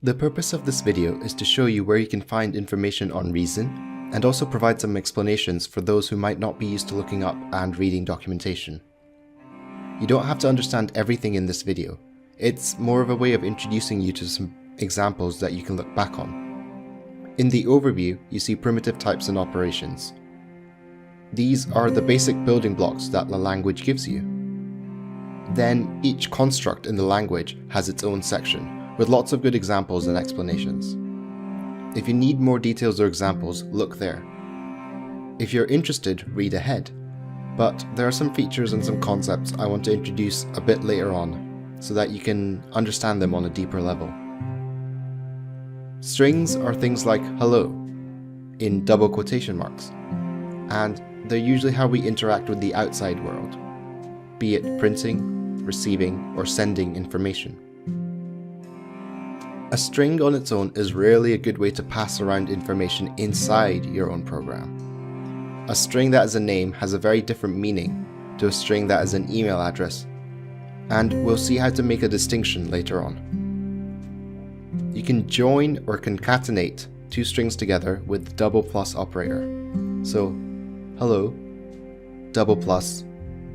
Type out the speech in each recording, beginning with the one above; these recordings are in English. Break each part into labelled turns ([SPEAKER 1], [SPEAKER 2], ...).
[SPEAKER 1] The purpose of this video is to show you where you can find information on Reason, and also provide some explanations for those who might not be used to looking up and reading documentation. You don't have to understand everything in this video. It's more of a way of introducing you to some examples that you can look back on. In the overview, you see primitive types and operations. These are the basic building blocks that the language gives you. Then each construct in the language has its own section, with lots of good examples and explanations. If you need more details or examples, look there. If you're interested, read ahead. But there are some features and some concepts I want to introduce a bit later on, so that you can understand them on a deeper level. Strings are things like hello, in double quotation marks, and they're usually how we interact with the outside world, be it printing, receiving, or sending information. A string on its own is rarely a good way to pass around information inside your own program. A string that is a name has a very different meaning to a string that is an email address, and we'll see how to make a distinction later on. You can join or concatenate two strings together with the double plus operator. So, hello, double plus,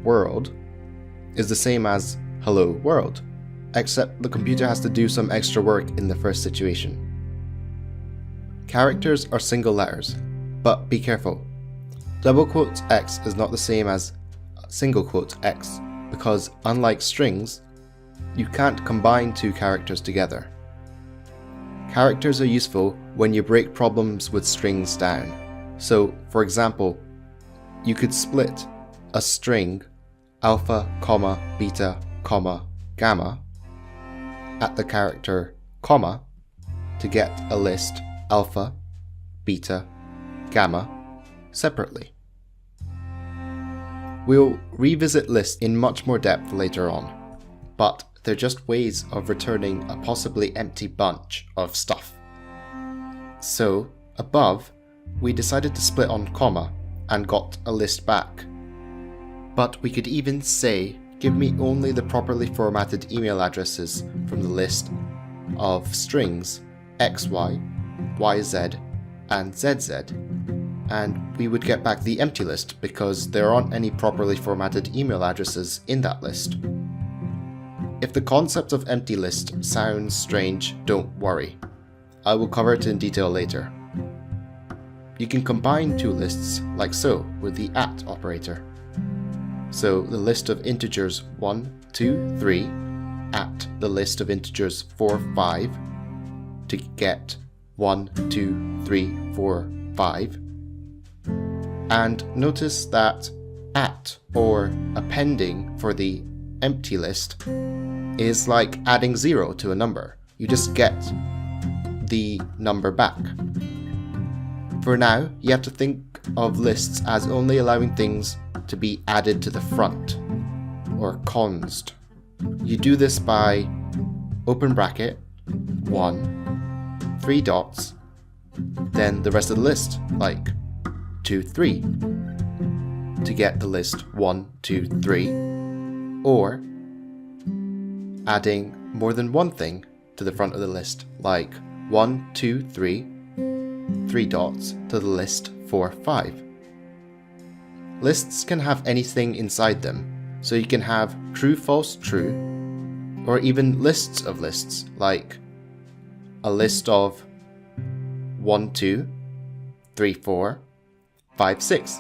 [SPEAKER 1] world, is the same as hello world, except the computer has to do some extra work in the first situation. Characters are single letters, but be careful. Double quotes X is not the same as single quotes X, because unlike strings, you can't combine two characters together. Characters are useful when you break problems with strings down. So, for example, you could split a string alpha, beta, gamma at the character comma to get a list alpha, beta, gamma separately. We'll revisit lists in much more depth later on, but they're just ways of returning a possibly empty bunch of stuff. So, above, we decided to split on comma and got a list back. But we could even say, give me only the properly formatted email addresses from the list of strings XY, YZ, and ZZ, and we would get back the empty list because there aren't any properly formatted email addresses in that list. If the concept of empty list sounds strange, don't worry. I will cover it in detail later. You can combine two lists like so with the @ operator. So the list of integers 1, 2, 3 at the list of integers 4, 5 to get 1, 2, 3, 4, 5. And notice that at or appending for the empty list is like adding 0 to a number. You just get the number back. For now, you have to think of lists as only allowing things to be added to the front, or const. You do this by open bracket, 1, 3 dots, then the rest of the list, like 2, 3, to get the list 1, 2, 3, or adding more than one thing to the front of the list, like 1, 2, 3, 3 dots to the list 4, 5. Lists can have anything inside them, so you can have true, false, true, or even lists of lists, like a list of 1, 2, 3, 4, 5, 6.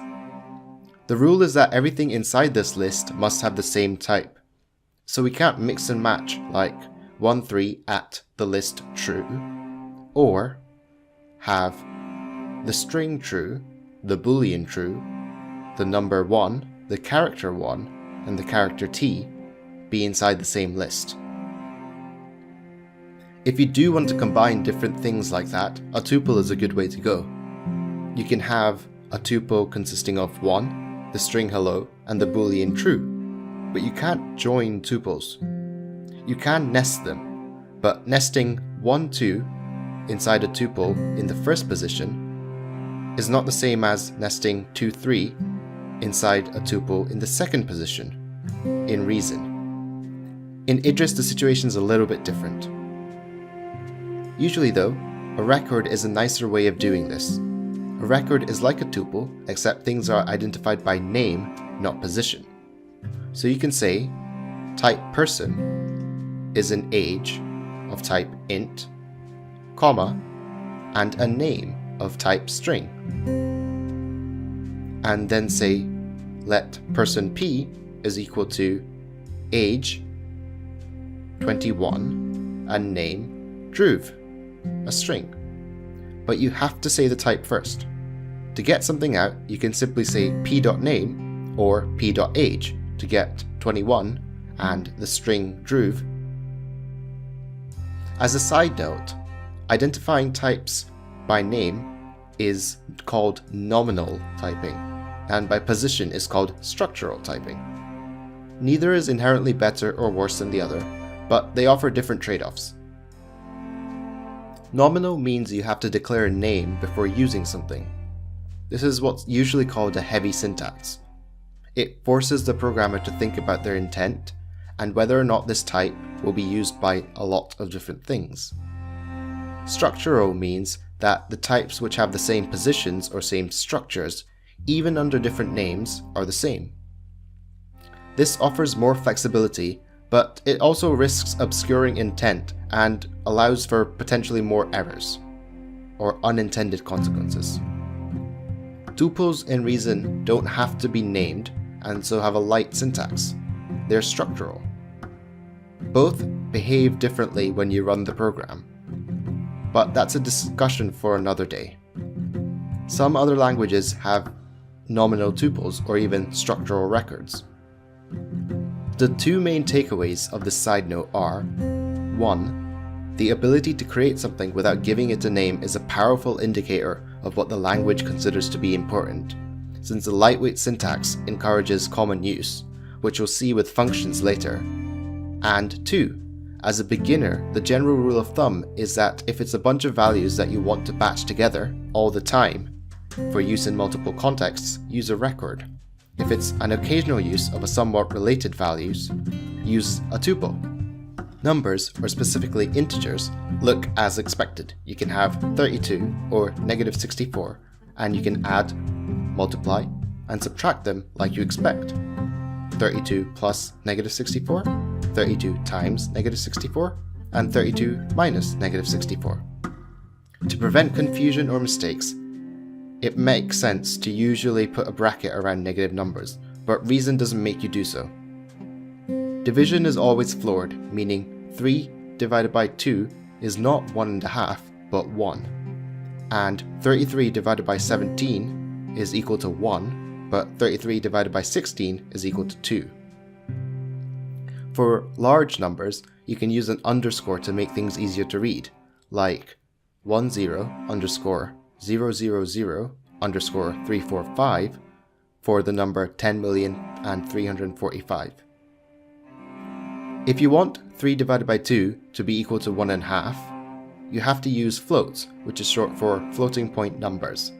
[SPEAKER 1] The rule is that everything inside this list must have the same type, so we can't mix and match like 1, 3 at the list true, or have the string true, the boolean true, the number 1, the character 1, and the character t be inside the same list. If you do want to combine different things like that, a tuple is a good way to go. You can have a tuple consisting of 1, the string hello, and the boolean true, but you can't join tuples. You can nest them, but nesting 1, 2 inside a tuple in the first position is not the same as nesting 2, 3 inside a tuple in the second position in Reason. In Idris, the situation is a little bit different. Usually though, a record is a nicer way of doing this. A record is like a tuple, except things are identified by name, not position. So you can say type person is an age of type int, comma, and a name of type string. And then say let person P is equal to age 21 and name Dhruv, a string. But you have to say the type first. To get something out, you can simply say p.name or p.age to get 21 and the string Dhruv. As a side note, identifying types by name is called nominal typing, and by position is called structural typing. Neither is inherently better or worse than the other, but they offer different trade-offs. Nominal means you have to declare a name before using something. This is what's usually called a heavy syntax. It forces the programmer to think about their intent and whether or not this type will be used by a lot of different things. Structural means that the types which have the same positions or same structures, even under different names, are the same. This offers more flexibility, but it also risks obscuring intent and allows for potentially more errors or unintended consequences. Tuples in Reason don't have to be named and so have a light syntax. They're structural. Both behave differently when you run the program, but that's a discussion for another day. Some other languages have nominal tuples or even structural records. The two main takeaways of this side note are: 1. The ability to create something without giving it a name is a powerful indicator of what the language considers to be important, since the lightweight syntax encourages common use, which we'll see with functions later. And 2. As a beginner, the general rule of thumb is that if it's a bunch of values that you want to batch together all the time, for use in multiple contexts, use a record. If it's an occasional use of a somewhat related values, use a tuple. Numbers, or specifically integers, look as expected. You can have 32 or -64, and you can add, multiply, and subtract them like you expect. 32 plus -64, 32 times -64, and 32 minus -64. To prevent confusion or mistakes, it makes sense to usually put a bracket around negative numbers, but Reason doesn't make you do so. Division is always floored, meaning 3 divided by 2 is not 1.5, but 1. And 33 divided by 17 is equal to 1, but 33 divided by 16 is equal to 2. For large numbers, you can use an underscore to make things easier to read, like 10_000_345 for the number 10,345,000. If you want 3 divided by 2 to be equal to 1.5, you have to use floats, which is short for floating point numbers.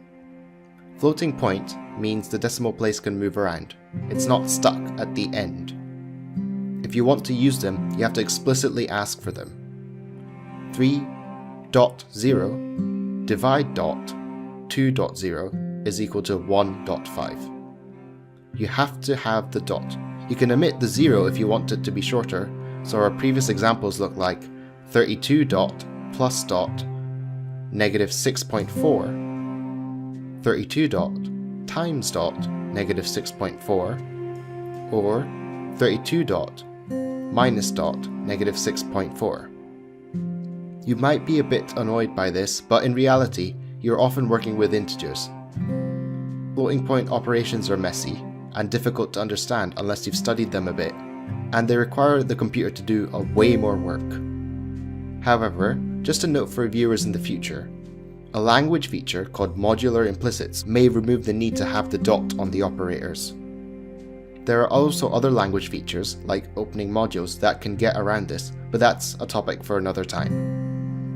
[SPEAKER 1] Floating point means the decimal place can move around. It's not stuck at the end. If you want to use them, you have to explicitly ask for them. 3.0 divide dot 2.0 is equal to 1.5. You have to have the dot. You can omit the 0 if you want it to be shorter, so our previous examples look like 32 dot plus dot -6.4, 32 dot times dot -6.4, or 32 dot minus dot -6.4. You might be a bit annoyed by this, but in reality, you're often working with integers. Floating point operations are messy and difficult to understand unless you've studied them a bit, and they require the computer to do way more work. However, just a note for viewers in the future, a language feature called modular implicits may remove the need to have the dot on the operators. There are also other language features, like opening modules, that can get around this, but that's a topic for another time.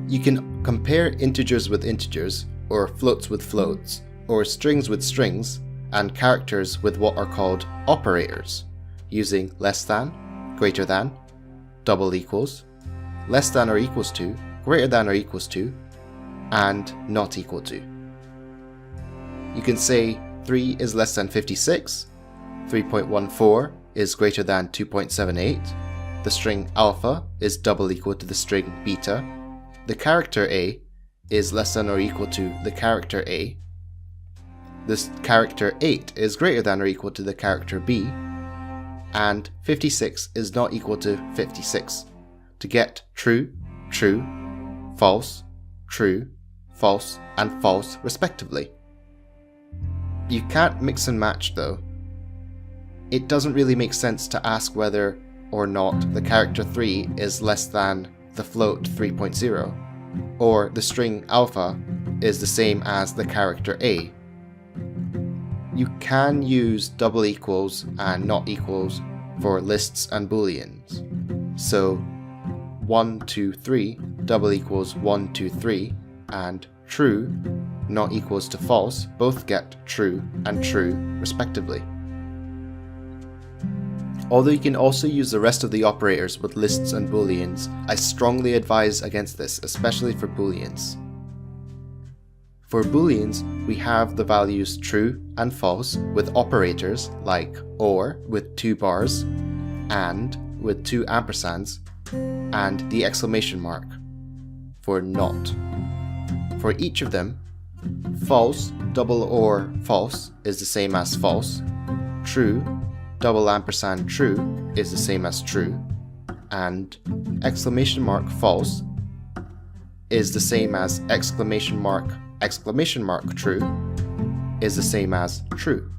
[SPEAKER 1] You can compare integers with integers, or floats with floats, or strings with strings, and characters with what are called operators, using less than, greater than, double equals, less than or equals to, greater than or equals to, and not equal to. You can say 3 is less than 56, 3.14 is greater than 2.78, the string alpha is double equal to the string beta, the character A is less than or equal to the character A, this character 8 is greater than or equal to the character B, and 56 is not equal to 56, to get true, true, false, true, false, and false respectively. You can't mix and match though. It doesn't really make sense to ask whether or not the character 3 is less than the float 3.0, or the string alpha is the same as the character A. You can use double equals and not equals for lists and booleans. So 1, 2, 3 double equals 1, 2, 3 and true not equals to false both get true and true respectively. Although you can also use the rest of the operators with lists and booleans, I strongly advise against this, especially for booleans. For booleans, we have the values true and false with operators like OR with 2 bars, AND with 2 ampersands, and the exclamation mark for not. For each of them, false double OR false is the same as false, true double ampersand true is the same as true, and exclamation mark false is the same as exclamation mark true is the same as true.